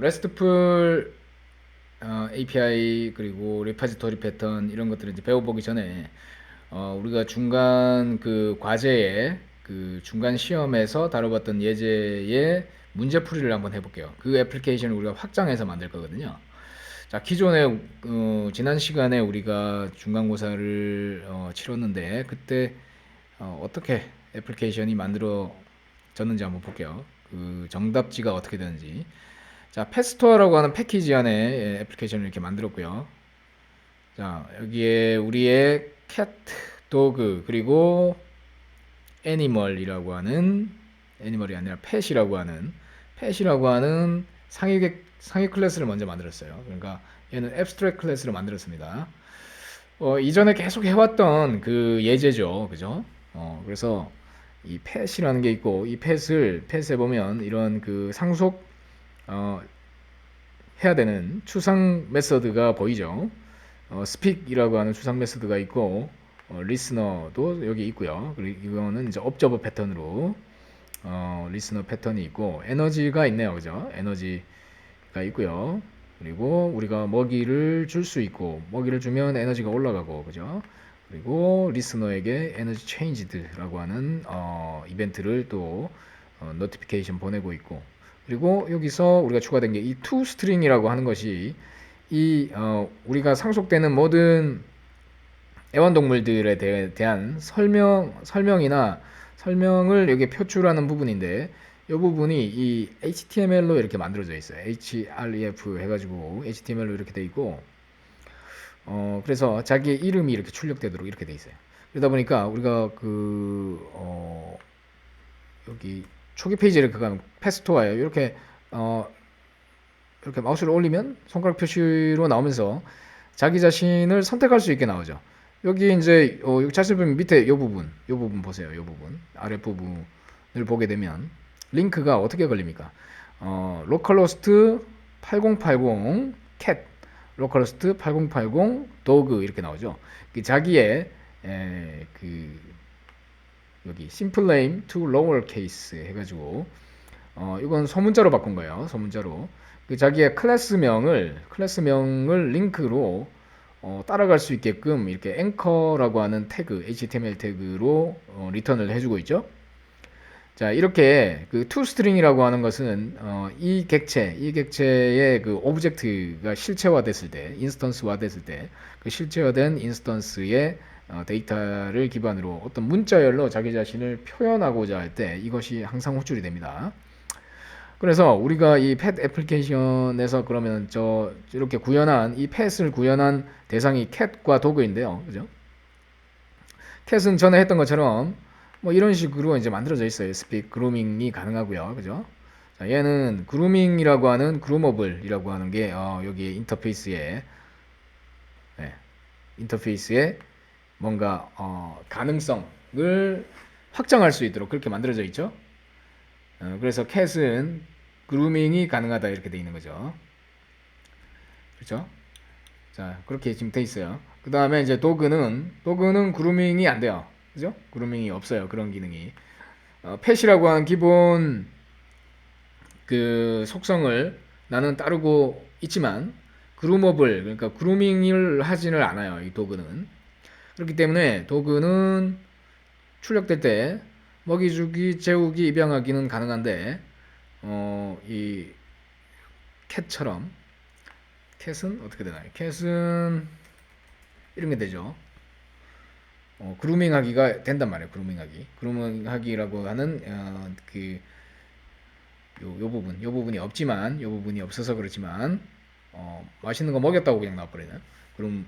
RESTful API 그리고 리파지토리 패턴 이런 것들을 이제 배워보기 전에 우리가 중간 그 과제에 그 중간 시험에서 다뤄봤던 예제의 문제풀이를 한번 해볼게요. 그 애플리케이션을 우리가 확장해서 만들 거거든요. 자, 기존에 지난 시간에 우리가 중간고사를 치렀는데 그때 떻게 애플리케이션이 만들어졌는지 한번 볼게요. 그 정답지가 어떻게 되는지. 자, 패스토어라고 하는 패키지 안에 애플리케이션을 이렇게 만들었고요. 자, 여기에 우리의 cat, dog, 그리고 애니멀이 아니라 펫이라고 하는 상위 클래스를 먼저 만들었어요. 그러니까 얘는 abstract 클래스를 만들었습니다. 이전에 계속 해왔던 그 예제죠. 그죠? 그래서 이 펫이라는 게 있고, 이 펫에 보면 이런 그 상속, 어, 해야 되는 추상 메서드가 보이죠. speak이라고 하는 추상 메서드가 있고, listener도 여기 있고요. 그리고 이거는 이제 observe 패턴으로 listener 패턴이 있고, 에너지가 있네요. 그죠? 에너지가 있고요. 그리고 우리가 먹이를 줄 수 있고, 먹이를 주면 에너지가 올라가고, 그죠? 그리고 리스너에게 에너지 체인지드라고 하는 이벤트를 또 노티피케이션 보내고 있고, 그리고 여기서 우리가 추가된 게 이 toString이라고 하는 것이 이 우리가 상속되는 모든 애완동물들에 대한 설명을 여기 표출하는 부분인데, 이 부분이 이 HTML로 이렇게 만들어져 있어요. href 해가지고 HTML로 이렇게 돼 있고, 그래서 자기의 이름이 이렇게 출력되도록 이렇게 돼 있어요. 그러다 보니까 우리가 여기 초기 페이지를 가면 패스토어예요. 이렇게 마우스를 올리면 손가락 표시로 나오면서 자기 자신을 선택할 수 있게 나오죠. 여기 이제 여기 자세히 보면 밑에 이 부분 보세요. 이 부분 아랫부분을 보게 되면 링크가 어떻게 걸립니까? 로컬호스트 8080 cat, 로컬호스트 8080 dog 이렇게 나오죠. 자기의 여기 simple name to lowercase 해가지고 이건 소문자로 바꾼 거예요. 소문자로 자기의 클래스명을 링크로 따라갈 수 있게끔 이렇게 앵커라고 하는 태그, HTML 태그로 리턴을 해주고 있죠. 자, 이렇게 그 toString이라고 하는 것은 이 객체의 그 오브젝트가 실체화됐을 때, 인스턴스화됐을 때, 그 실체화된 인스턴스의 데이터를 기반으로 어떤 문자열로 자기 자신을 표현하고자 할 때 이것이 항상 호출이 됩니다. 그래서 우리가 이 펫 애플리케이션에서 그러면 이렇게 이 펫을 구현한 대상이 캣과 도그인데요. 그죠? 캣은 전에 했던 것처럼 뭐 이런 식으로 이제 만들어져 있어요. 스픽 그루밍이 가능하고요. 그죠? 자, 얘는 그루밍이라고 하는 그루머블이라고 하는 게 여기 네, 인터페이스에 뭔가 가능성을 확장할 수 있도록 그렇게 만들어져 있죠. 그래서 캣은 그루밍이 가능하다 이렇게 돼 있는 거죠. 그렇죠? 자, 그렇게 지금 돼 있어요. 그 다음에 이제 도그는 그루밍이 안 돼요. 그죠? 그루밍이 없어요. 그런 기능이. 펫이라고 하는 기본 그 속성을 나는 따르고 있지만 그루머블, 그러니까 그루밍을 하지는 않아요. 이 도그는. 그렇기 때문에 도그는 출력될 때 먹이 주기, 재우기, 입양하기는 가능한데 이 캣처럼 캣은 어떻게 되나요? 캣은 이런 게 되죠. 그루밍하기가 된단 말이에요. 그루밍하기라고 하는 요 부분이 없지만, 요 부분이 없어서 그렇지만 맛있는 거 먹였다고 그냥 나와버리는 그rum을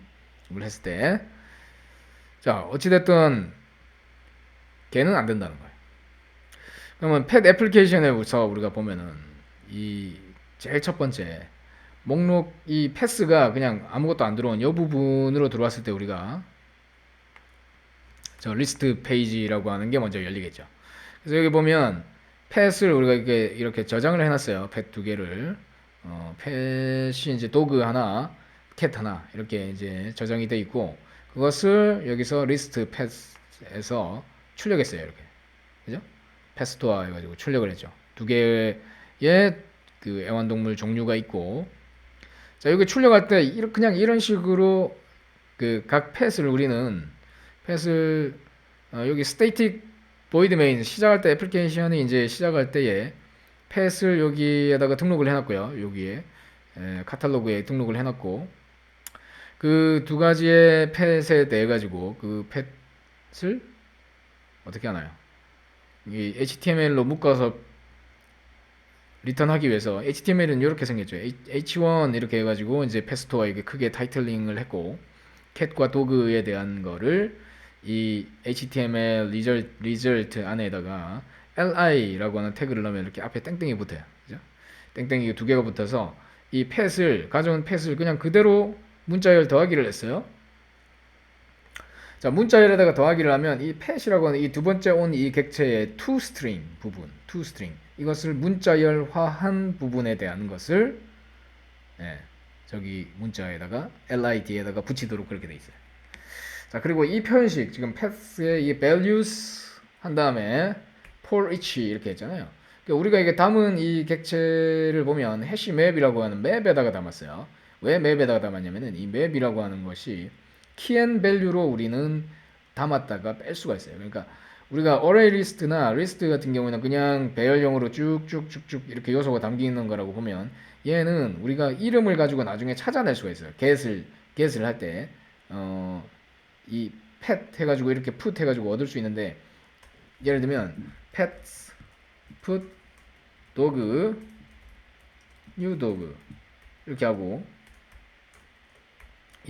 했을 때, 자, 어찌됐든 걔는 안 된다는 거예요. 그러면 펫 애플리케이션에서 우리가 보면은 이 제일 첫 번째 목록 이 패스가 그냥 아무것도 안 들어온 이 부분으로 들어왔을 때 우리가 저 리스트 페이지라고 하는 게 먼저 열리겠죠. 그래서 여기 보면 펫을 우리가 이렇게 저장을 해놨어요. 펫 두 개를. 펫이 이제 도그 하나, 캣 하나 이렇게 이제 저장이 돼 있고, 그것을 여기서 리스트 펫에서 출력했어요. 이렇게. 그죠? 패스토어 해가지고 출력을 했죠. 두 개의 그 애완동물 종류가 있고, 자, 여기 출력할 때 그냥 이런 식으로 그 각 펫을 우리는 펫을 여기 static void main 시작할 때 애플리케이션이 이제 시작할 때에 펫을 여기에다가 등록을 해놨고요. 여기에 카탈로그에 등록을 해놨고 그 두 가지의 펫에 대해 가지고 그 펫을 어떻게 하나요? 이 HTML로 묶어서 리턴하기 위해서 HTML은 이렇게 생겼죠. H1 이렇게 해가지고 이제 펫스토어 이게 크게 타이틀링을 했고 캣과 도그에 대한 거를 이 HTML 리절트 안에다가 li라고 하는 태그를 넣으면 이렇게 앞에 땡땡이 붙어요. 그죠? 땡땡이 두 개가 붙어서 이 펫을 가져온 펫을 그냥 그대로 문자열 더하기를 했어요. 자, 문자열에다가 더하기를 하면 이 펫이라고 하는 이 두 번째 온 이 객체의 toString 부분, toString 이것을 문자열화한 부분에 대한 것을 저기 문자에다가 lid에다가 붙이도록 그렇게 돼 있어요. 자, 그리고 이 표현식 지금 path의 이 values 한 다음에 for each 이렇게 했잖아요. 그러니까 우리가 이게 담은 이 객체를 보면 해시 맵이라고 하는 맵에다가 담았어요. 왜 맵에다가 담았냐면은 이 맵이라고 하는 것이 key and value로 우리는 담았다가 뺄 수가 있어요. 그러니까 우리가 array list나 list 같은 경우에는 그냥 배열형으로 쭉쭉쭉쭉 이렇게 요소가 담기는 거라고 보면 얘는 우리가 이름을 가지고 나중에 찾아낼 수가 있어요. get을 할 때 이 pet 해가지고 이렇게 put 해가지고 얻을 수 있는데 예를 들면 pets, put, dog, new dog 이렇게 하고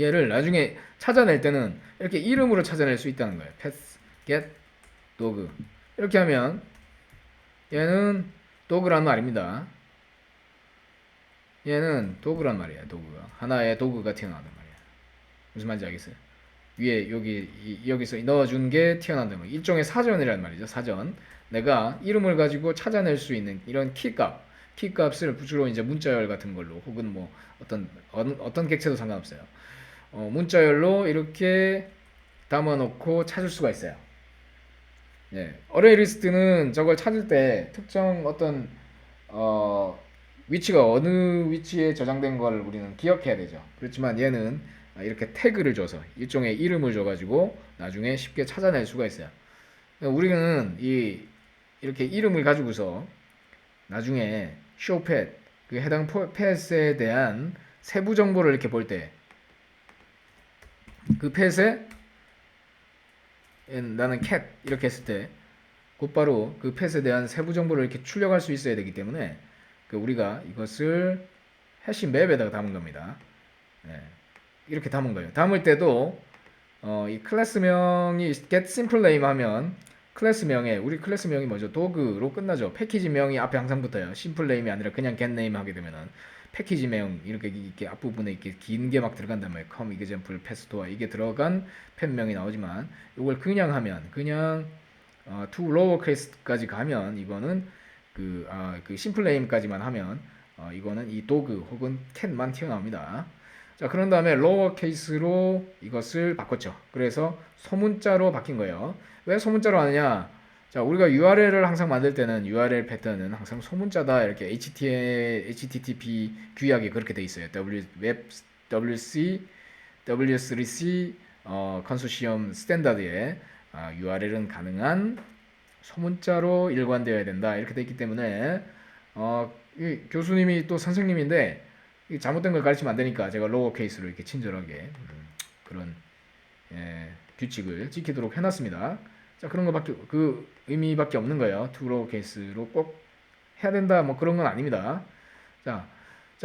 얘를 나중에 찾아낼 때는 이렇게 이름으로 찾아낼 수 있다는 거예요. pets, get, dog 이렇게 하면 얘는 dog란 말입니다. 얘는 도그란 말이야. 도그가 하나의 도그가 튀어나온단 말이야. 무슨 말인지 알겠어요? 위에 여기서 넣어준 게 튀어나온단 말이야. 일종의 사전이란 말이죠. 사전. 내가 이름을 가지고 찾아낼 수 있는 이런 키값을 주로 이제 문자열 같은 걸로 혹은 뭐 어떤 객체도 상관없어요. 문자열로 이렇게 담아놓고 찾을 수가 있어요. 어레이 리스트는 저걸 찾을 때 특정 어떤 위치가 어느 위치에 저장된 걸 우리는 기억해야 되죠. 그렇지만 얘는 이렇게 태그를 줘서 일종의 이름을 줘가지고 나중에 쉽게 찾아낼 수가 있어요. 우리는 이렇게 이름을 가지고서 나중에 show pet 그 해당 펫에 대한 세부 정보를 이렇게 볼 때 그 펫에 나는 cat 이렇게 했을 때 곧바로 그 펫에 대한 세부 정보를 이렇게 출력할 수 있어야 되기 때문에 우리가 이것을 해시 맵에다가 담은 겁니다. 이렇게 담은 거예요. 담을 때도 이 클래스명이 get simple name 하면 클래스명에 우리 클래스명이 뭐죠? 도그로 끝나죠. 패키지명이 앞에 항상 붙어요. simple name이 아니라 그냥 get name 하게 되면은 패키지명 이렇게 앞부분에 이렇게 긴 게 막 들어간단 말이에요. come example pest도어 이게 들어간 펫명이 나오지만 이걸 그냥 하면 그냥 to lowercase까지 가면 이거는 그 심플 네임까지만 하면 이거는 이 도그 혹은 캣만 튀어나옵니다. 자, 그런 다음에 로어 케이스로 이것을 바꿨죠. 그래서 소문자로 바뀐 거예요. 왜 소문자로 하느냐? 자, 우리가 URL을 항상 만들 때는 URL 패턴은 항상 소문자다 이렇게 HTTP 규약이 그렇게 돼 있어요. Web WC W3C 컨소시엄 스탠다드에 URL은 가능한 소문자로 일관되어야 된다 이렇게 돼 있기 때문에 이 교수님이 또 선생님인데 잘못된 걸 가르치면 안 되니까 제가 로어 케이스로 이렇게 친절하게 그런 규칙을 지키도록 해놨습니다. 자, 그런 거밖에 그 의미밖에 없는 거예요. 투 로어 케이스로 꼭 해야 된다 뭐 그런 건 아닙니다. 자,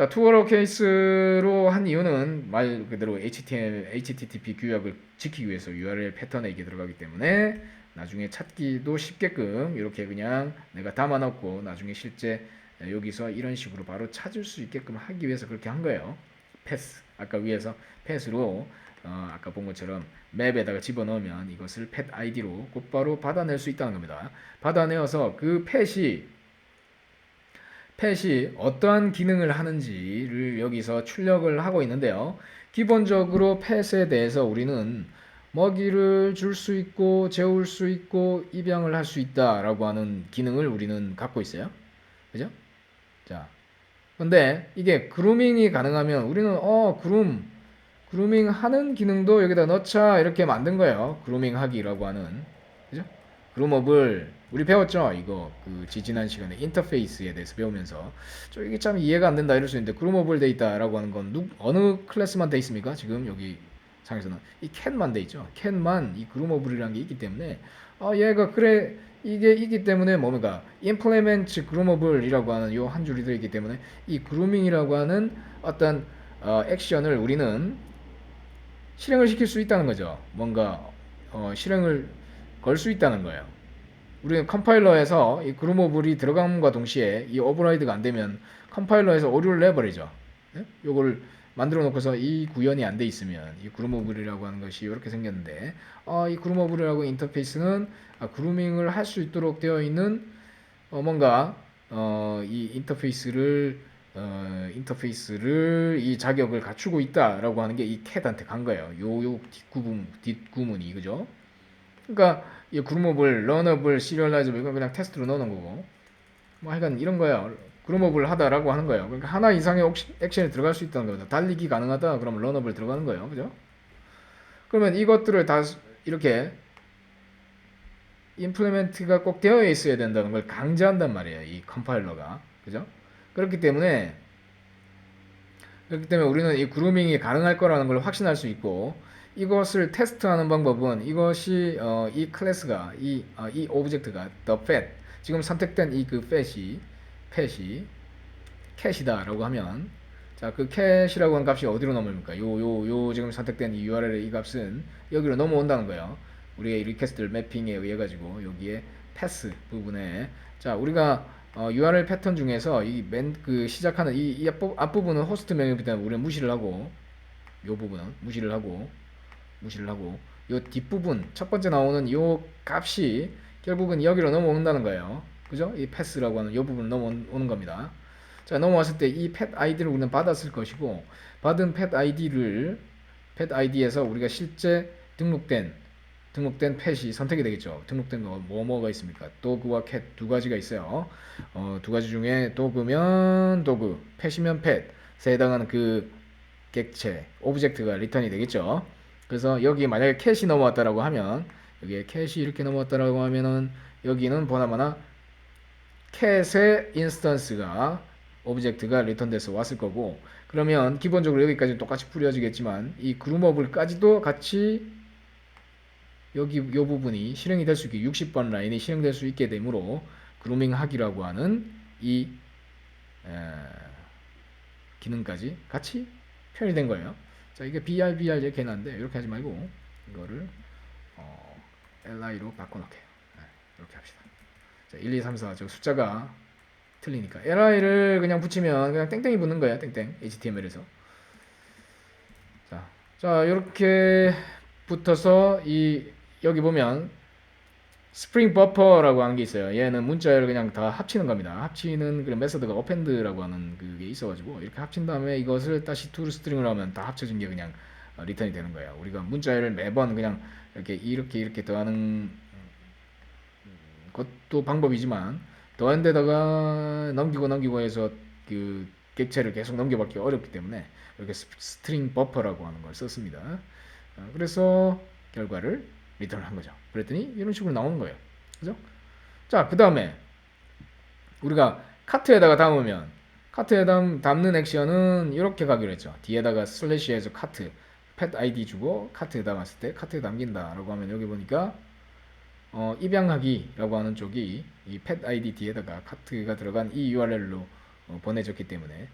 투 로어 케이스로 한 이유는 말 그대로 HTTP 규약을 지키기 위해서 URL 패턴에 이게 들어가기 때문에 나중에 찾기도 쉽게끔 이렇게 그냥 내가 담아놓고 나중에 실제 여기서 이런 식으로 바로 찾을 수 있게끔 하기 위해서 그렇게 한 거예요. 패스 아까 위에서 패스로 아까 본 것처럼 맵에다가 집어넣으면 이것을 펫 아이디로 곧바로 받아낼 수 있다는 겁니다. 받아내어서 그 펫이 어떠한 기능을 하는지를 여기서 출력을 하고 있는데요. 기본적으로 펫에 대해서 우리는 먹이를 줄 수 있고 재울 수 있고 입양을 할 수 있다라고 하는 기능을 우리는 갖고 있어요. 그죠? 자, 근데 이게 그루밍이 가능하면 우리는 그루밍 하는 기능도 여기다 넣자 이렇게 만든 거예요. 그루밍 하기라고 하는. 그죠? 그루머블 우리 배웠죠? 이거 그 지난 시간에 인터페이스에 대해서 배우면서 이게 참 이해가 안 된다 이럴 수 있는데 그루머블 데이터라고 하는 건 어느 클래스만 돼 있습니까? 지금 여기 상에서는 이 캔만 돼 있죠. 캔만 이 그루머블이라는 게 있기 때문에 얘가 그래 이게 있기 때문에 뭡니까? implement groomable이라고 하는 요 한 줄이 들어있기 때문에 이 grooming이라고 하는 어떤 액션을 우리는 실행을 시킬 수 있다는 거죠. 뭔가 실행을 걸 수 있다는 거예요. 우리는 컴파일러에서 이 그루머블이 들어감과 동시에 이 오버라이드가 안 되면 컴파일러에서 오류를 내버리죠. 예? 요걸 만들어 놓고서 이 구현이 안 돼 있으면 이 그루머블이라고 하는 것이 이렇게 생겼는데 이 그루머블이라고 인터페이스는 그루밍을 할 수 있도록 되어 있는 뭔가 이 인터페이스를 이 자격을 갖추고 있다라고 하는 게 이 캣한테 간 거예요. 요 뒷구문이 그죠? 그러니까 이 그루머블, 러너블, 시리얼라이저블 이건 그냥 테스트로 넣어놓은 거고 뭐 하여간 이런 거야. 그루머블 하다라고 하는 거예요. 그러니까 하나 이상의 액션이 들어갈 수 있다는 거다. 달리기 가능하다. 그러면 러너블 들어가는 거예요. 그죠? 그러면 이것들을 다 이렇게 임플리멘트가 꼭 되어 있어야 된다는 걸 강조한단 말이에요. 이 컴파일러가. 그죠? 그렇기 때문에 우리는 이 그루밍이 가능할 거라는 걸 확신할 수 있고 이것을 테스트하는 방법은 이것이 이 클래스가 이 오브젝트가 the fat 지금 선택된 이 그 fat이 cat이다라고 하면 자 그 cat이라고 하는 값이 어디로 넘어옵니까? 요 지금 선택된 이 URL의 이 값은 여기로 넘어온다는 거예요. 우리의 리퀘스트 매핑에 의해 가지고 여기에 패스 부분에 자 우리가 URL 패턴 중에서 이 맨 그 시작하는 이 앞부분은 호스트 명이기 때문에 우리는 무시를 하고 요 부분은 무시를 하고 요 뒷부분 첫 번째 나오는 요 값이 결국은 여기로 넘어온다는 거예요. 그죠? 이 패스라고 하는 요 부분 넘어오는 겁니다. 자 넘어왔을 때 이 pet id를 우리는 받았을 것이고 받은 pet id에서 우리가 실제 등록된 펫이 선택이 되겠죠. 등록된 거 뭐가 있습니까? 도그와 캣 두 가지가 있어요. 두 가지 중에 도그면 도그, 펫이면 펫에 해당하는 그 객체, 오브젝트가 리턴이 되겠죠. 그래서 여기 만약에 캣이 넘어왔다라고 하면 여기에 캣이 이렇게 넘어왔다라고 하면은 여기는 보나마나 캣의 인스턴스가 오브젝트가 리턴돼서 왔을 거고 그러면 기본적으로 여기까지 똑같이 뿌려지겠지만 이 그루머블까지도 같이 여기 이 부분이 실행이 될 수 있게 60번 라인이 실행될 수 있게 되므로 그루밍 하기라고 하는 이 기능까지 같이 표현이 된 거예요. 자 이게 BR 이렇게 해놨는데 이렇게 하지 말고 이거를 LI로 바꿔놓게요. 이렇게 합시다. 자 1, 2, 3, 4 저 숫자가 틀리니까 LI를 그냥 붙이면 그냥 땡땡이 붙는 거야. 땡땡 HTML에서 자 이렇게 붙어서 여기 보면 스프링 버퍼라고 하는 게 있어요. 얘는 문자열을 그냥 다 합치는 겁니다. 합치는 그런 메서드가 append라고 하는 그게 있어가지고 이렇게 합친 다음에 이것을 다시 to 스트링으로 하면 다 합쳐진 게 그냥 리턴이 되는 거예요. 우리가 문자열을 매번 그냥 이렇게 더하는 것도 방법이지만 더한 데다가 넘기고 해서 그 객체를 계속 넘겨받기 어렵기 때문에 이렇게 스트링 버퍼라고 하는 걸 썼습니다. 그래서 결과를 리턴을 한 거죠. 그랬더니 이런 식으로 나오는 거예요. 그죠? 자, 그 다음에 우리가 카트에다가 담는 액션은 이렇게 가기로 했죠. 뒤에다가 슬래시해서 카트, pet id 주고 카트에 담았을 때 카트에 담긴다라고 하면 여기 보니까 입양하기라고 하는 쪽이 이 pet id 뒤에다가 카트가 들어간 이 URL로 보내졌기 때문에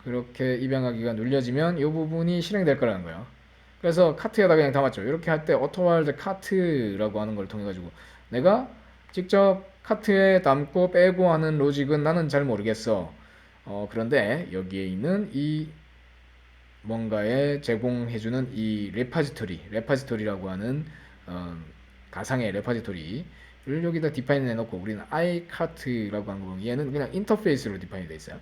그렇게 입양하기가 눌려지면 이 부분이 실행될 거라는 거예요. 그래서 카트에다 그냥 담았죠. 이렇게 할 때 auto-wild 카트라고 하는 걸 통해 가지고 내가 직접 카트에 담고 빼고 하는 로직은 나는 잘 모르겠어. 그런데 여기에 있는 이 뭔가에 제공해주는 이 레파지토리라고 하는 가상의 레파지토리를 여기다 디파인 해놓고 우리는 iCart라고 하는 거 보면 얘는 그냥 인터페이스로 디파인이 되어 있어요.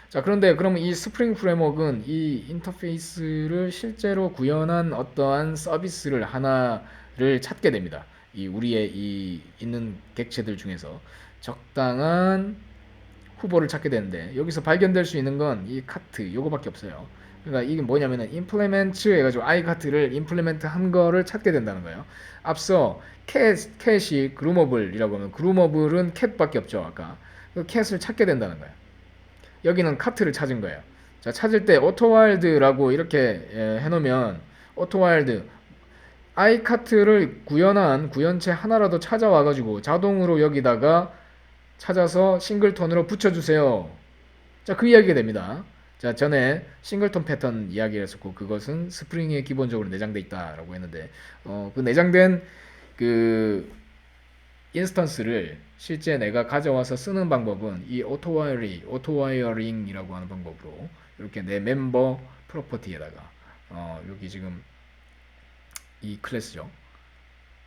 자 그런데 그러면 이 스프링 프레임워크는 이 인터페이스를 실제로 구현한 어떠한 서비스를 하나를 찾게 됩니다. 이 우리의 이 있는 객체들 중에서 적당한 후보를 찾게 되는데 여기서 발견될 수 있는 건 이 카트 요거밖에 없어요. 그러니까 이게 뭐냐면은 implement 해가지고 iCart를 implement 한 거를 찾게 된다는 거예요. 앞서 캣이 그루머블이라고 하면 그루머블은 캣밖에 없죠. 아까 그 캣을 찾게 된다는 거예요. 여기는 카트를 찾은 거예요. 자, 찾을 때 오토와일드라고 이렇게 해놓으면 오토와일드 iCart를 구현한 구현체 하나라도 찾아와가지고 자동으로 여기다가 찾아서 싱글톤으로 붙여주세요. 자, 그 이야기가 됩니다. 자, 전에 싱글톤 패턴 이야기를 했었고 그것은 스프링에 기본적으로 내장돼 있다라고 했는데 그 내장된 그 인스턴스를 실제 내가 가져와서 쓰는 방법은 이 오토와이어링이라고 하는 방법으로 이렇게 내 멤버 프로퍼티에다가 여기 지금 이 클래스죠.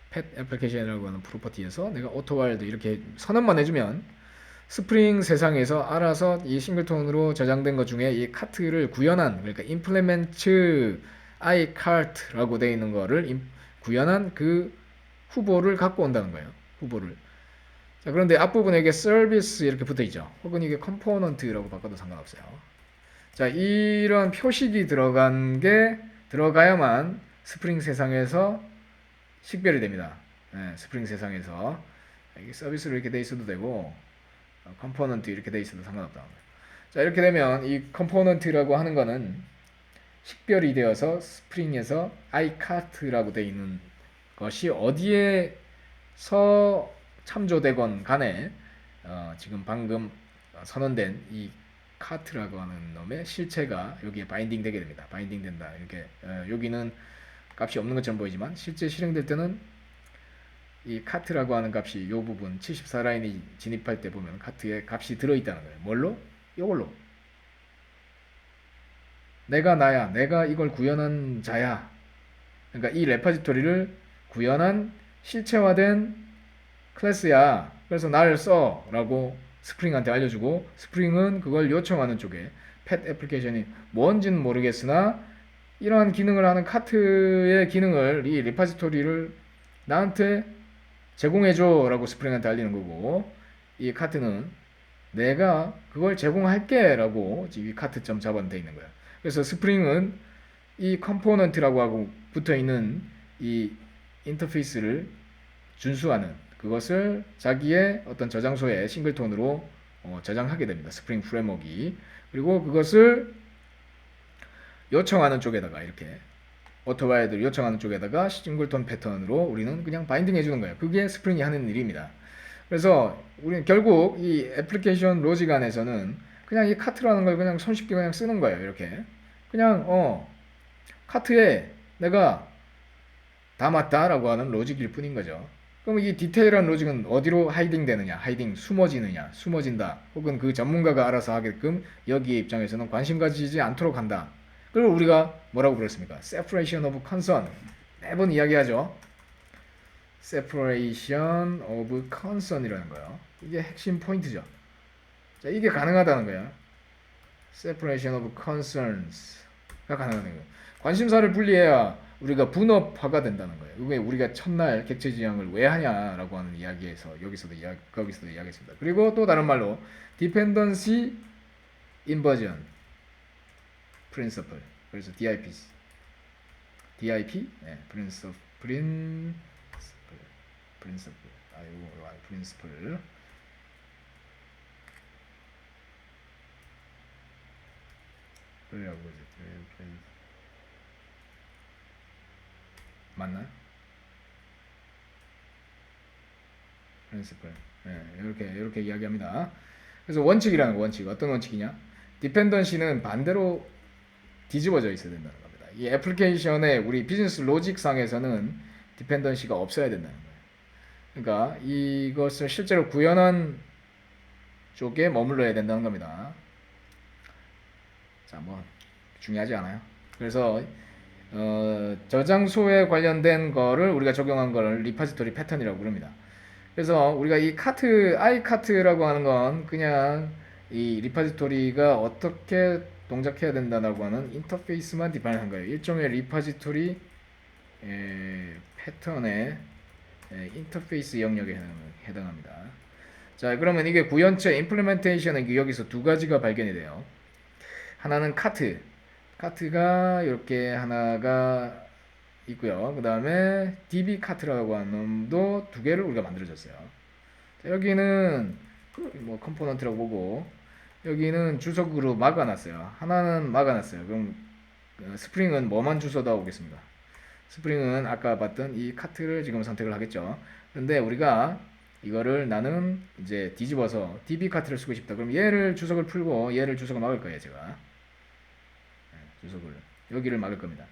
펫 애플리케이션이라고 하는 프로퍼티에서 내가 오토와일드 이렇게 선언만 해주면 스프링 세상에서 알아서 이 싱글톤으로 저장된 것 중에 이 카트를 구현한 그러니까 implement iCart라고 되어 있는 거를 구현한 그 후보를 갖고 온다는 거예요. 후보를. 자, 그런데 앞부분에 이게 서비스 이렇게 붙어 있죠. 혹은 이게 컴포넌트라고 바꿔도 상관없어요. 자, 이런 표식이 들어가야만 스프링 세상에서 식별이 됩니다. 스프링 세상에서 이게 서비스로 이렇게 돼 있어도 되고 컴포넌트 이렇게 돼 있어도 상관없다. 자, 이렇게 되면 이 컴포넌트라고 하는 거는 식별이 되어서 스프링에서 iCart라고 되어 있는 것이 어디에서 참조되건 간에 지금 방금 선언된 이 카트라고 하는 놈의 실체가 여기에 바인딩 되게 됩니다. 바인딩 된다. 이렇게 여기는 값이 없는 것처럼 보이지만 실제 실행될 때는 이 카트라고 하는 값이 이 부분 74라인이 진입할 때 보면 카트에 값이 들어있다는 거예요. 뭘로? 이걸로. 내가 나야. 내가 이걸 구현한 자야. 그러니까 이 레퍼지토리를 구현한 실체화된 클래스야. 그래서 날 써. 라고 스프링한테 알려주고 스프링은 그걸 요청하는 쪽에 펫 애플리케이션이 뭔지는 모르겠으나 이러한 기능을 하는 카트의 기능을 이 리파지토리를 나한테 제공해줘 라고 스프링한테 알리는 거고 이 카트는 내가 그걸 제공할게 라고 이 카트점 잡아는 돼 있는 거야. 그래서 스프링은 이 컴포넌트라고 하고 붙어 있는 이 인터페이스를 준수하는 그것을 자기의 어떤 저장소에 싱글톤으로 저장하게 됩니다. 스프링 프레임워크이. 그리고 그것을 요청하는 쪽에다가 이렇게 오토바이드를 요청하는 쪽에다가 싱글톤 패턴으로 우리는 그냥 바인딩 해주는 거예요. 그게 스프링이 하는 일입니다. 그래서 우리는 결국 이 애플리케이션 로직 안에서는 그냥 이 카트라는 걸 그냥 손쉽게 그냥 쓰는 거예요. 이렇게 그냥 카트에 내가 담았다라고 하는 로직일 뿐인 거죠. 그럼 이 디테일한 로직은 어디로 하이딩 되느냐? 하이딩 숨어지느냐? 숨어진다. 혹은 그 전문가가 알아서 하게끔 여기에 입장에서는 관심 가지지 않도록 한다. 그걸 우리가 뭐라고 부르습니까? separation of concern. 매번 이야기하죠. separation of concern이라는 거예요. 이게 핵심 포인트죠. 자, 이게 가능하다는 거야. separation of concerns가 가능하다는 거예요. 관심사를 분리해야 우리가 분업화가 된다는 거예요. 이게 우리가 첫날 객체 지향을 왜 하냐라고 하는 이야기에서 거기서도 이야기했습니다. 그리고 또 다른 말로 dependency inversion principle. 그래서 DIP, 네, principle, principle. 그래라고 맞나요? principle. 네, 이렇게 이야기합니다. 그래서 원칙이라는 원칙 어떤 원칙이냐? 디펜던시는 반대로 뒤집어져 있어야 된다는 겁니다. 이 애플리케이션의 우리 비즈니스 로직 상에서는 디펜던시가 없어야 된다는 거예요. 그러니까 이것을 실제로 구현한 쪽에 머물러야 된다는 겁니다. 자, 뭐 중요하지 않아요. 그래서 저장소에 관련된 거를 우리가 적용한 거를 리파지토리 패턴이라고 부릅니다. 그래서 우리가 이 iCart라고 하는 건 그냥 이 리파지토리가 어떻게 동작해야 된다라고 하는 인터페이스만 디파인한 거예요. 일종의 리파지토리 패턴의 인터페이스 영역에 해당합니다. 자, 그러면 이게 구현체 임플리멘테이션은 여기서 두 가지가 발견이 돼요. 하나는 카트가 이렇게 하나가 있고요. 그 다음에 DB 카트라고 하는 놈도 두 개를 우리가 만들어줬어요. 자, 여기는 뭐 컴포넌트라고 보고 여기는 주석으로 막아놨어요. 하나는 막아놨어요. 그럼 스프링은 뭐만 주워다 오겠습니다. 스프링은 아까 봤던 이 카트를 지금 선택을 하겠죠. 그런데 우리가 이거를 나는 이제 뒤집어서 DB 카트를 쓰고 싶다. 그럼 얘를 주석을 풀고 얘를 주석을 막을 거예요, 제가. 주석을 여기를 막을 겁니다.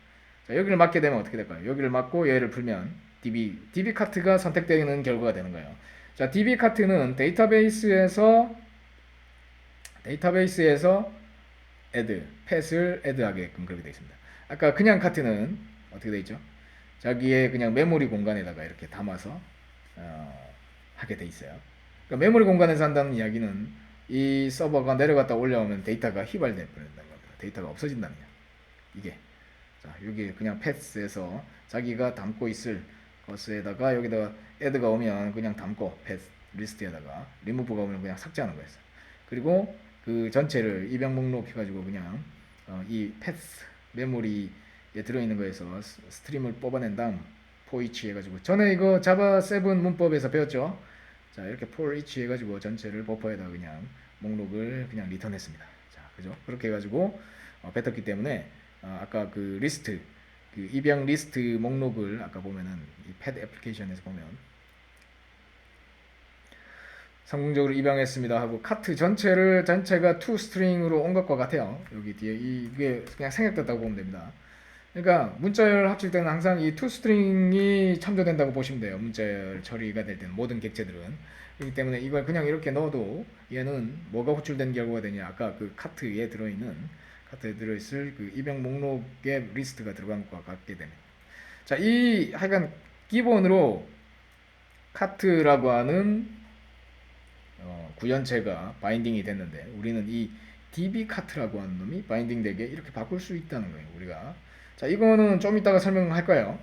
자, 여기를 막게 되면 어떻게 될까요? 여기를 막고 얘를 풀면 DB 카트가 선택되는 결과가 되는 거예요. 자, DB 카트는 데이터베이스에서 펫을 add하게끔 그렇게 되어 있습니다. 아까 그냥 카트는 어떻게 되어 있죠? 자기의 그냥 메모리 공간에다가 이렇게 담아서 하게 돼 있어요. 그러니까 메모리 공간에서 한다는 이야기는 이 서버가 내려갔다 올라오면 데이터가 휘발돼 버린다는 겁니다. 데이터가 없어진다는 이야기. 이게 자, 여기 그냥 펫에서 자기가 담고 있을 것에다가 여기다가 add가 오면 그냥 담고 펫 리스트에다가 remove가 오면 그냥 삭제하는 거였어요. 그리고 그 전체를 입양 목록 해가지고 그냥 이 패스 메모리에 들어있는 거에서 스트림을 뽑아낸 다음 for each 해가지고 전에 이거 자바 7 문법에서 배웠죠. 자, 이렇게 for each 해가지고 전체를 버퍼에다 그냥 목록을 그냥 리턴했습니다. 자, 그죠? 그렇게 해가지고 뱉었기 때문에 아까 그 리스트 그 입양 리스트 목록을 아까 보면은 이 펫 애플리케이션에서 보면 성공적으로 입양했습니다 하고 카트 전체가 to string으로 온 것과 같아요. 여기 뒤에 이게 그냥 생략됐다고 보면 됩니다. 그러니까 문자열 합칠 때는 항상 이 to string이 참조된다고 보시면 돼요. 문자열 처리가 될 때는 모든 객체들은. 그렇기 때문에 이걸 그냥 이렇게 넣어도 얘는 뭐가 호출된 결과가 되냐? 아까 그 카트에 들어있을 그 입양 목록의 리스트가 들어간 것과 같게 됩니다. 자, 이 하여간 기본으로 카트라고 하는 구현체가 바인딩이 됐는데 우리는 이 DB 카트라고 하는 놈이 바인딩 되게 이렇게 바꿀 수 있다는 거예요. 우리가 자, 이거는 좀 이따가 설명할 거예요.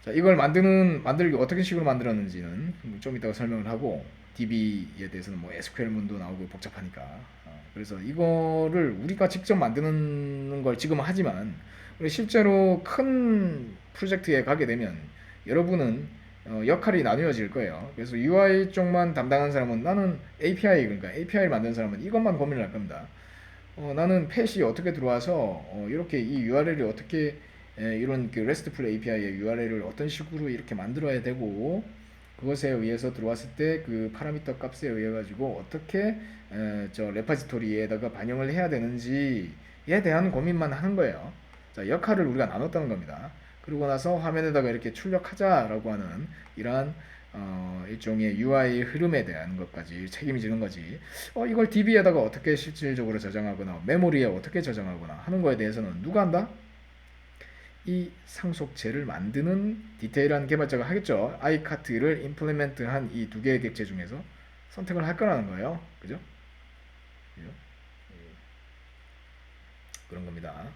자, 이걸 만들기 어떻게 식으로 만들었는지는 좀 이따가 설명을 하고 DB에 대해서는 뭐 SQL 문도 나오고 복잡하니까 그래서 이거를 우리가 직접 만드는 걸 지금 하지만 실제로 큰 프로젝트에 가게 되면 여러분은 역할이 나뉘어질 거예요. 그래서 UI 쪽만 담당한 사람은 나는 그러니까 API를 만드는 사람은 이것만 고민을 할 겁니다. 나는 펫이 어떻게 들어와서 이렇게 이 URL이 어떻게 이런 그 RESTful API의 URL을 어떤 식으로 이렇게 만들어야 되고 그것에 의해서 들어왔을 때 그 파라미터 값에 의해 가지고 어떻게 저 레파지토리에다가 반영을 해야 되는지에 대한 고민만 하는 거예요. 자, 역할을 우리가 나눴다는 겁니다. 그러고 나서 화면에다가 이렇게 출력하자라고 하는 이러한 일종의 UI 흐름에 대한 것까지 책임지는 거지. 이걸 DB에다가 어떻게 실질적으로 저장하거나 메모리에 어떻게 저장하거나 하는 거에 대해서는 누가 한다? 이 상속체를 만드는 디테일한 개발자가 하겠죠. iCart를 임플리멘트한 이 두 개의 객체 중에서 선택을 할 거라는 거예요. 그죠? 그죠? 그런 겁니다.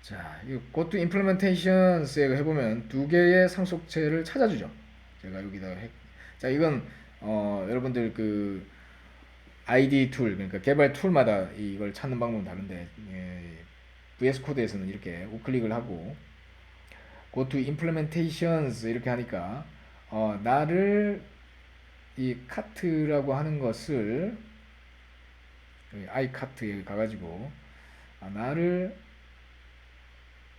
자, 이 go to implementations에 해보면 두 개의 상속체를 찾아주죠. 제가 여기다가 자, 이건 여러분들 그 ID 툴, 그러니까 개발 툴마다 이걸 찾는 방법은 다른데 VS 코드에서는 이렇게 우클릭을 하고 go to implementations 이렇게 하니까 나를 이 카트라고 하는 것을 iCart에 가가지고 나를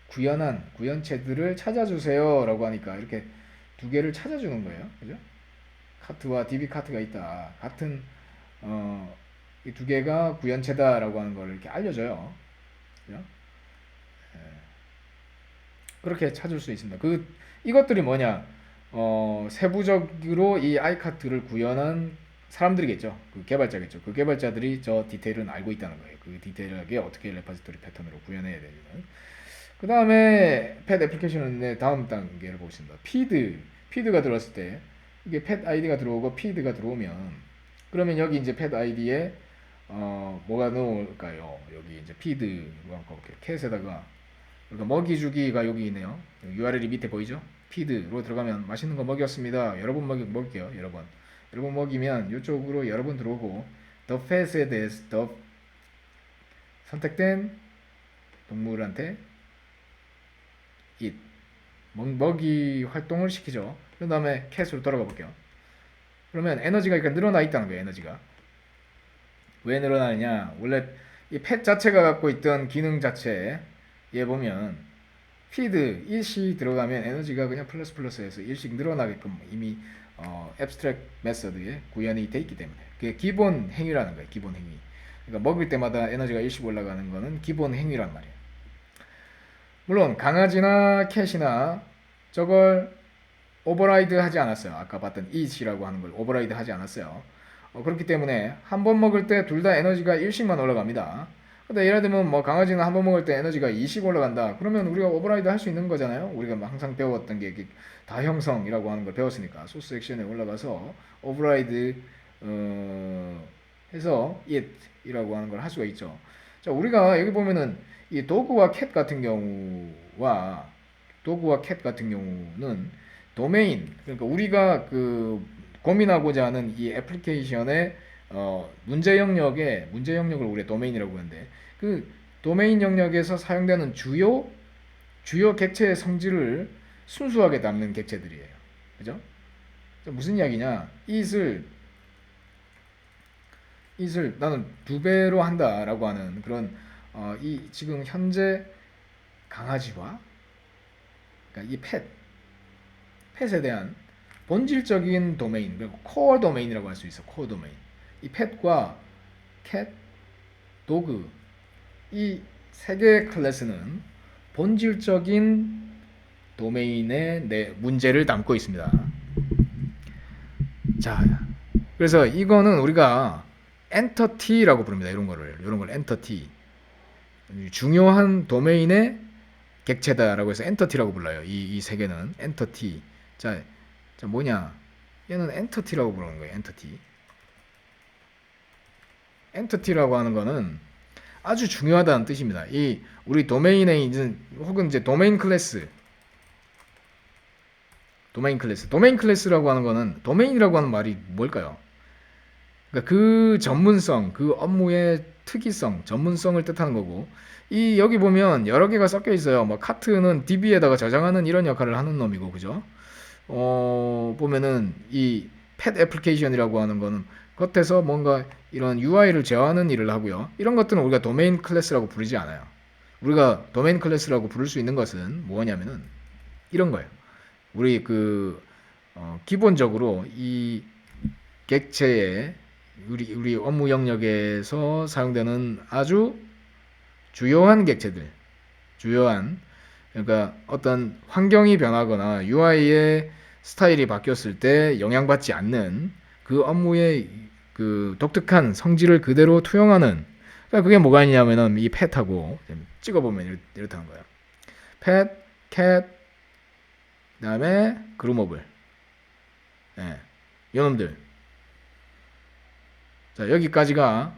구현한 구현체들을 찾아주세요 라고 하니까 이렇게 두 개를 찾아주는 거예요. 그죠? 카트와 DB 카트가 있다. 같은 이 두 개가 구현체다 라고 하는 걸 이렇게 알려줘요. 그죠? 그렇게 찾을 수 있습니다. 이것들이 뭐냐? 세부적으로 이 iCart를 구현한 사람들이겠죠. 그 개발자겠죠. 그 개발자들이 저 디테일은 알고 있다는 거예요. 그 디테일하게 어떻게 레파지토리 패턴으로 구현해야 되는. 그 다음에 펫 애플리케이션의 다음 단계를 보겠습니다. 피드가 들어왔을 때 이게 펫 아이디가 들어오고 피드가 들어오면 그러면 여기 이제 펫 아이디에 뭐가 넣을까요? 여기 이제 피드로 캣에다가 그러니까 먹이 주기가 여기 있네요. URL이 밑에 보이죠? feed로 들어가면 맛있는 거 먹였습니다. 여러 번 먹일게요. 여러 번 먹이면 이쪽으로 여러 번 들어오고 the fat에 대해서 the 선택된 동물한테 eat 먹이 활동을 시키죠. 그 다음에 cat으로 돌아가 볼게요. 그러면 에너지가 그러니까 늘어나 있다는 거예요. 에너지가 왜 늘어나느냐? 원래 이 펫 자체가 갖고 있던 기능 자체에 보면 feed 일씩 들어가면 에너지가 그냥 플러스해서 일씩 늘어나게끔 이미 abstract method에 구현이 돼 있기 때문에 그게 기본 행위라는 거예요. 기본 행위. 그러니까 먹을 때마다 에너지가 일씩 올라가는 거는 기본 행위란 말이에요. 물론 강아지나 캣이나 저걸 오버라이드 하지 않았어요. 아까 봤던 eat이라고 하는 걸 오버라이드 하지 않았어요. 그렇기 때문에 한 번 먹을 때 둘 다 에너지가 1씩만 올라갑니다. 근데 예를 들면 뭐 강아지는 한 번 먹을 때 에너지가 2씩 올라간다. 그러면 우리가 오버라이드 할 수 있는 거잖아요. 우리가 항상 배웠던 게 다형성이라고 하는 걸 배웠으니까 소스 액션에 올라가서 오버라이드 해서 it이라고 하는 걸 할 수가 있죠. 자, 우리가 여기 보면은 이 도그와 캣 같은 경우는 도메인, 그러니까 우리가 고민하고자 하는 이 애플리케이션의 문제 영역을 우리가 도메인이라고 하는데 그 도메인 영역에서 사용되는 주요 객체의 성질을 순수하게 담는 객체들이에요. 그죠? 무슨 이야기냐? it을 나는 2배로 한다라고 하는 그런 이 지금 현재 강아지와 그러니까 이 펫에 대한 본질적인 도메인, 그리고 코어 도메인이라고 할 수 있어. 코어 도메인. 이 펫과 캣, 도그 이 세 개의 클래스는 본질적인 도메인의 문제를 담고 있습니다. 자, 그래서 이거는 우리가 엔터티라고 부릅니다. 이런 걸 엔터티. 중요한 도메인의 객체다라고 해서 엔터티라고 불러요. 이 세 개는 엔터티. 자, 뭐냐? 얘는 엔터티라고 부르는 거예요. 엔터티라고 하는 거는 아주 중요하다는 뜻입니다. 이 우리 도메인에 있는 혹은 이제 도메인 클래스라고 하는 거는 도메인이라고 하는 말이 뭘까요? 그러니까 그 전문성, 그 업무의 특이성, 전문성을 뜻하는 거고 이 여기 보면 여러 개가 섞여 있어요. 뭐 카트는 DB에다가 저장하는 이런 역할을 하는 놈이고 그죠? 보면은 이 펫 애플리케이션이라고 하는 거는 겉에서 뭔가 이런 UI를 제어하는 일을 하고요. 이런 것들은 우리가 도메인 클래스라고 부르지 않아요. 우리가 도메인 클래스라고 부를 수 있는 것은 뭐냐면은 이런 거예요. 우리 기본적으로 이 객체의 우리 업무 영역에서 사용되는 아주 주요한 객체들, 그러니까 어떤 환경이 변하거나 UI의 스타일이 바뀌었을 때 영향받지 않는 그 업무의 그 독특한 성질을 그대로 투영하는 그러니까 그게 뭐가 있냐면은 이 펫하고 찍어보면 이렇다는 거예요. 펫, 캣, 그다음에 그루머블, 요놈들. 자, 여기까지가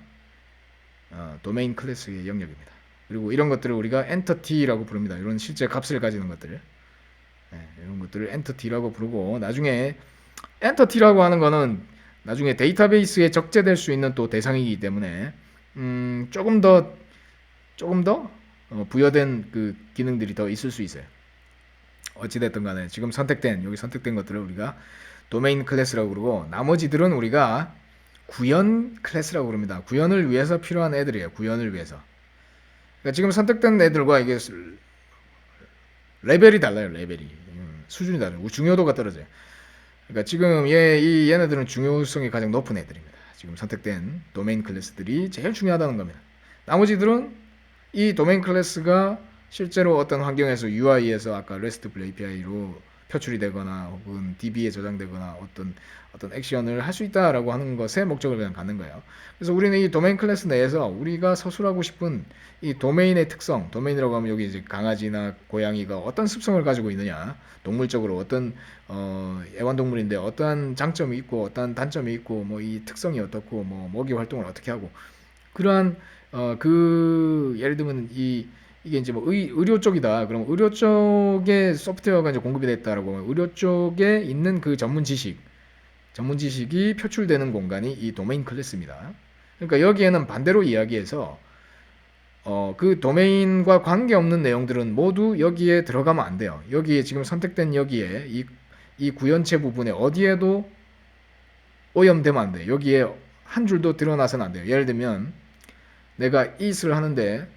도메인 클래스의 영역입니다. 그리고 이런 것들을 우리가 엔터티라고 부릅니다. 이런 실제 값을 가지는 것들. 이런 것들을 엔터티라고 부르고 나중에 엔터티라고 하는 거는 나중에 데이터베이스에 적재될 수 있는 또 대상이기 때문에 조금 더 부여된 그 기능들이 더 있을 수 있어요. 어찌됐든 간에 지금 여기 선택된 것들을 우리가 도메인 클래스라고 부르고 나머지들은 우리가 구현 클래스라고 부릅니다. 구현을 위해서 필요한 애들이에요. 구현을 위해서. 그러니까 지금 선택된 애들과 이게 레벨이 달라요. 수준이 다르고 중요도가 떨어져요. 그러니까 지금 얘네들은 중요성이 가장 높은 애들입니다. 지금 선택된 도메인 클래스들이 제일 중요하다는 겁니다. 나머지들은 이 도메인 클래스가 실제로 어떤 환경에서 UI에서 아까 RESTful API로 표출이 되거나 혹은 DB에 저장되거나 어떤 액션을 할 수 있다라고 하는 것에 목적을 그냥 갖는 거예요. 그래서 우리는 이 도메인 클래스 내에서 우리가 서술하고 싶은 이 도메인의 특성, 도메인이라고 하면 여기 이제 강아지나 고양이가 어떤 습성을 가지고 있느냐, 동물적으로 어떤 애완동물인데 어떠한 장점이 있고 어떠한 단점이 있고 뭐 이 특성이 어떻고 뭐 먹이 활동을 어떻게 하고 그러한 예를 들면 이 이게 이제 뭐 의료 쪽이다. 그럼 의료 쪽에 소프트웨어가 이제 공급이 됐다라고 하면 의료 쪽에 있는 그 전문 지식이 표출되는 공간이 이 도메인 클래스입니다. 그러니까 여기에는 반대로 이야기해서 그 도메인과 관계없는 내용들은 모두 여기에 들어가면 안 돼요. 여기에 지금 선택된 여기에 이 구현체 부분에 어디에도 오염되면 안 돼요. 여기에 한 줄도 드러나서는 안 돼요. 예를 들면 내가 it을 하는데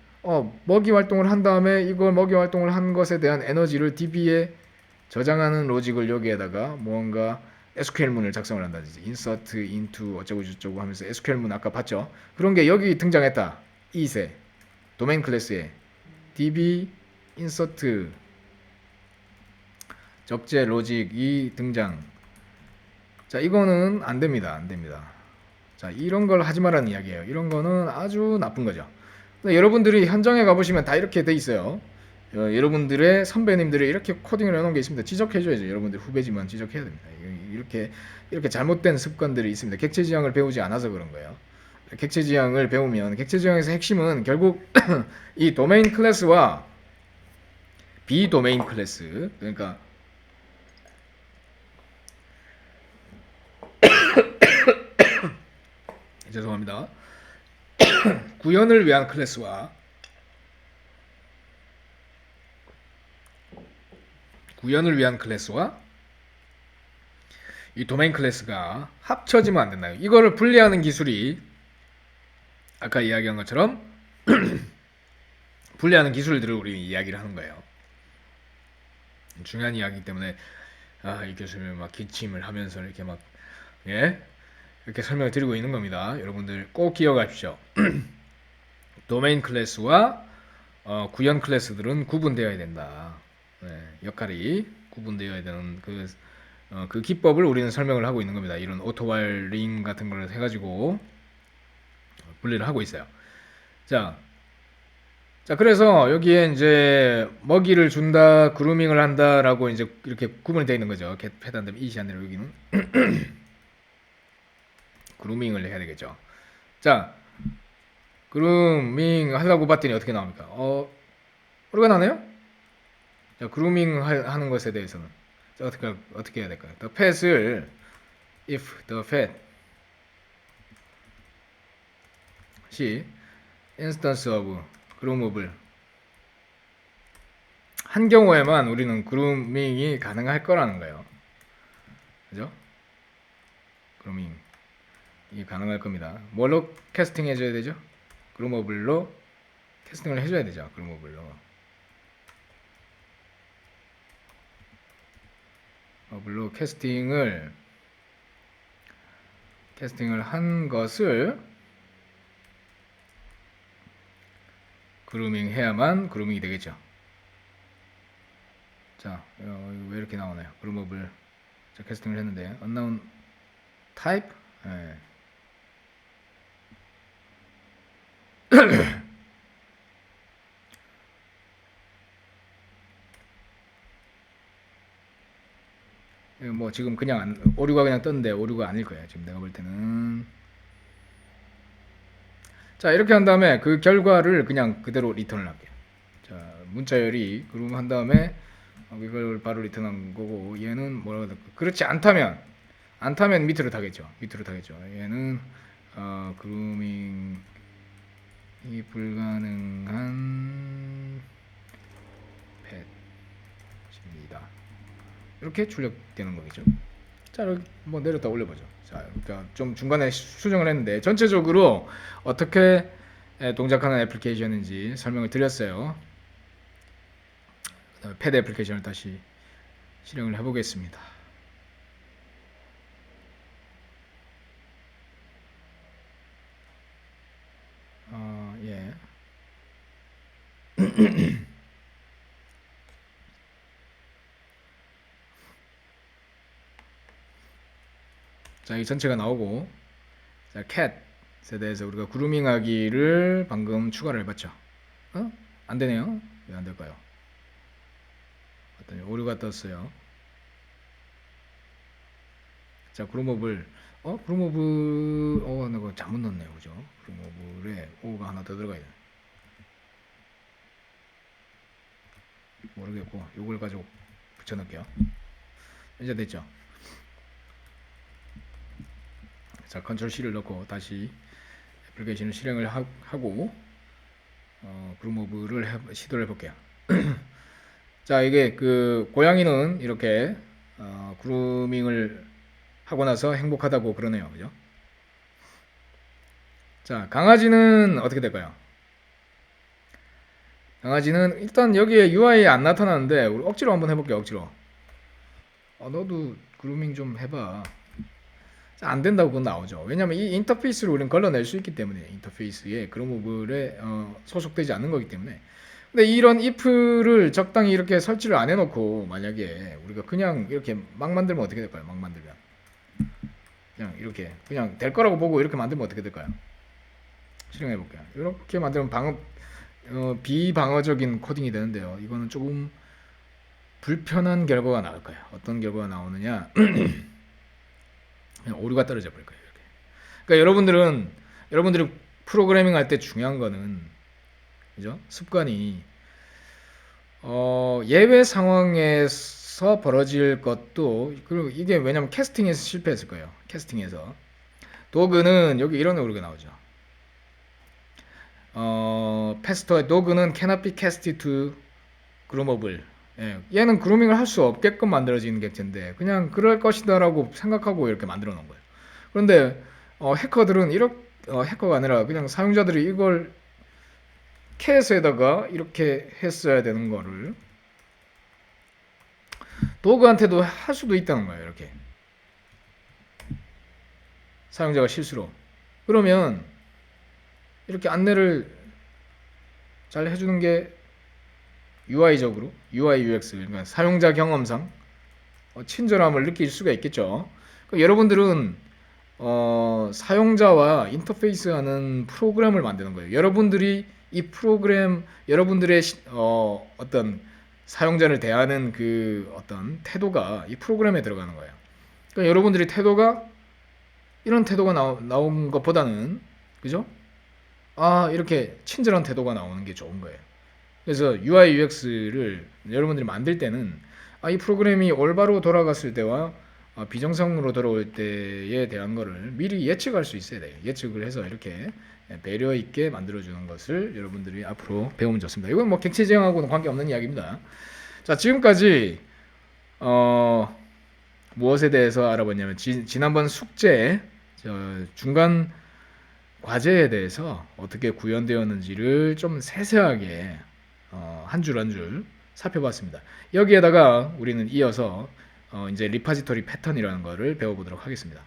먹이 활동을 한 다음에 이걸 먹이 활동을 한 것에 대한 에너지를 DB에 저장하는 로직을 여기에다가 뭔가 SQL문을 작성을 한다든지 insert into 어쩌고 저쩌고 하면서 SQL문 아까 봤죠? 그런 게 여기 등장했다. it에 도메인 클래스에 db insert 적재 로직이 등장. 자, 이거는 안 됩니다. 안 됩니다. 자, 이런 걸 하지 말라는 이야기예요. 이런 거는 아주 나쁜 거죠. 여러분들이 현장에 가보시면 다 이렇게 돼 있어요. 여러분들의 선배님들이 이렇게 코딩을 해놓은 게 있습니다. 지적해줘야죠. 여러분들 후배지만 지적해야 됩니다. 이렇게 잘못된 습관들이 있습니다. 객체 지향을 배우지 않아서 그런 거예요. 객체 지향을 배우면 객체 지향에서 핵심은 결국 이 도메인 클래스와 비도메인 클래스, 그러니까 죄송합니다. 구현을 위한 클래스와 이 도메인 클래스가 합쳐지면 안 된다. 이거를 분리하는 기술이 아까 이야기한 것처럼 분리하는 기술들을 우리 이야기를 하는 거예요. 중요한 이야기이기 때문에 이 교수님이 막 기침을 하면서 이렇게 막 이렇게 설명을 드리고 있는 겁니다. 여러분들 꼭 기억하십시오. 도메인 클래스와 구현 클래스들은 구분되어야 된다. 역할이 구분되어야 되는 그 기법을 우리는 설명을 하고 있는 겁니다. 이런 오토와일링 같은 걸 해가지고 분리를 하고 있어요. 자, 그래서 여기에 이제 먹이를 준다, 그루밍을 한다라고 이제 이렇게 구분이 되어 있는 거죠. get 한 다음에 it이 아니라 여기는 그루밍을 해야 되겠죠. 자, 그루밍 하려고 봤더니 어떻게 나옵니까? 오류가 나네요? 자, 그루밍 하는 것에 대해서는 자, 어떻게 해야 될까요? The pet을 if the pet 시 instance of groomable 한 경우에만 우리는 그루밍이 가능할 거라는 거예요. 그죠? 그루밍이 가능할 겁니다. 뭘로 캐스팅 해줘야 되죠? 그루머블로 캐스팅을 해줘야 되죠. 그루머블로 캐스팅을 한 것을 그루밍 해야만 그루밍이 되겠죠. 자, 왜 이렇게 나오나요? 그루머블 자, 캐스팅을 했는데 unknown type 뭐 지금 그냥 오류가 그냥 떴는데 오류가 아닐 거예요. 지금 내가 볼 때는 자, 이렇게 한 다음에 그 결과를 그냥 그대로 리턴을 할게요. 자, 문자열이 그룹 한 다음에 이걸 바로 리턴한 거고 얘는 뭐라고 해야 될까? 그렇지 않다면 밑으로 타겠죠. 얘는 그루밍이 불가능한 펫입니다. 이렇게 출력되는 거겠죠. 자, 여기 뭐 내렸다 올려보죠. 자, 그러니까 좀 중간에 수정을 했는데 전체적으로 어떻게 동작하는 애플리케이션인지 설명을 드렸어요. 그다음에 패드 애플리케이션을 다시 실행을 해보겠습니다. 예. 자, 이 전체가 나오고, 자, 캣에 대해서 우리가 그루밍하기를 방금 추가를 해봤죠. 안 되네요. 왜 안 될까요? 어떤 오류가 떴어요. 자, 그루머블, 내가 잘못 넣었네요, 그죠? 그루머블에 O가 하나 더 들어가야 돼. 모르겠고 요걸 가지고 붙여넣을게요. 이제 됐죠. 자, 컨트롤 C를 넣고 다시 애플리케이션을 실행을 하고 그루모브를 시도를 해볼게요. 자, 이게 그 고양이는 이렇게 그루밍을 하고 나서 행복하다고 그러네요. 그죠? 자, 강아지는 어떻게 될까요? 강아지는 일단 여기에 UI에 안 나타나는데 우리 억지로 한번 해볼게요. 억지로. 너도 그루밍 좀 해봐. 자, 안 된다고 그건 나오죠. 왜냐면 이 인터페이스를 우리는 걸러낼 수 있기 때문에 인터페이스에 그루모블에 소속되지 않는 거기 때문에. 근데 이런 if를 적당히 이렇게 설치를 안 해놓고 만약에 우리가 그냥 이렇게 막 만들면 어떻게 될까요? 막 만들면 그냥 이렇게 그냥 될 거라고 보고 이렇게 만들면 어떻게 될까요? 실행해 볼게요. 이렇게 만들면 비방어적인 코딩이 되는데요. 이거는 조금 불편한 결과가 나올 거예요. 어떤 결과가 나오느냐? 그냥 오류가 떨어져 버릴 거예요. 이렇게. 그러니까 여러분들이 프로그래밍 할 때 중요한 거는 그죠? 습관이 예외 상황에서 벌어질 것도 그리고 이게 왜냐면 캐스팅에서 실패했을 거예요. 캐스팅에서 도그는 여기 이런 오류가 나오죠. 패스터의 도그는 cannot be casted to groomable. 예, 얘는 그루밍을 할 수 없게끔 만들어진 객체인데 그냥 그럴 것이다라고 생각하고 이렇게 만들어 놓은 거예요. 그런데 해커들은 해커가 아니라 그냥 사용자들이 이걸 캣에다가 이렇게 했어야 되는 거를 도그한테도 할 수도 있다는 거예요. 이렇게 사용자가 실수로. 그러면 이렇게 안내를 잘 해주는 게 UI적으로 UI UX 그러니까 사용자 경험상 친절함을 느낄 수가 있겠죠. 그러니까 여러분들은 사용자와 인터페이스하는 프로그램을 만드는 거예요. 여러분들이 이 프로그램 여러분들의 어떤 사용자를 대하는 그 어떤 태도가 이 프로그램에 들어가는 거예요. 그러니까 여러분들이 태도가 이런 태도가 나온 것보다는 그죠? 이렇게 친절한 태도가 나오는 게 좋은 거예요. 그래서 UI UX를 여러분들이 만들 때는 이 프로그램이 올바로 돌아갔을 때와 비정상으로 돌아올 때에 대한 거를 미리 예측할 수 있어야 돼요. 예측을 해서 이렇게 배려 있게 만들어주는 것을 여러분들이 앞으로 배우면 좋습니다. 이건 뭐 객체 지형하고는 관계없는 이야기입니다. 자, 지금까지 무엇에 대해서 알아봤냐면 지난번 숙제 중간 과제에 대해서 어떻게 구현되었는지를 좀 세세하게 한 줄 한 줄 살펴봤습니다. 여기에다가 우리는 이어서 이제 리파지토리 패턴이라는 거를 배워보도록 하겠습니다.